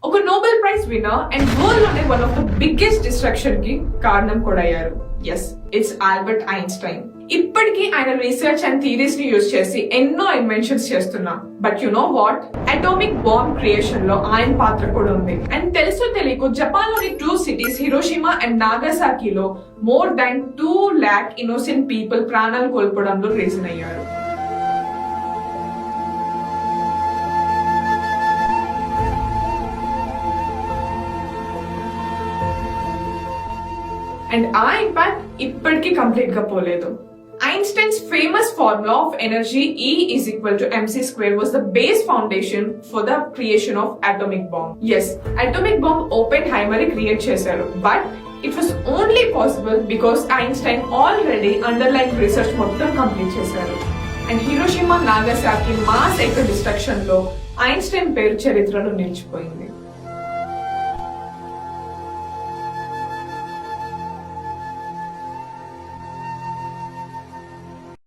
ఒక Nobel prize winner and world లోనే one of the biggest destruction కి కారణం కూడా అయ్యారు. Yes, it's Albert Einstein. ఇప్పటికీ ఆయన రీసెర్చ్ అండ్ థియరీస్ ని యూజ్ చేసి ఎన్నో ఇన్వెన్షన్స్ చేస్తున్నా. But you know what, atomic bomb creation లో ఆయన పాత్ర కూడా ఉంది. అండ్ తెలుసో తెలియకు జపాన్ లోని 2 సిటీస్ హిరోషిమా అండ్ నాగసాకిలో more than 2 lakh innocent people ప్రాణాలు కోల్పోవడంలో రీజన్ అయ్యారు. అండ్ ఆ ఇంపాక్ట్ ఇప్పటికీ కంప్లీట్ గా పోలేదు. Einstein's famous formula of energy E is equal to mc square was the base foundation for the creation of atomic bomb. Yes, atomic bomb Oppenheimer create చేశారు. But it was only possible because Einstein already underlying research మొత్తం complete చేశారు. And Hiroshima Nagasaki mass ఎక్కడ destruction లో Einstein పేరు చరిత్రలో నిలిచిపోయింది.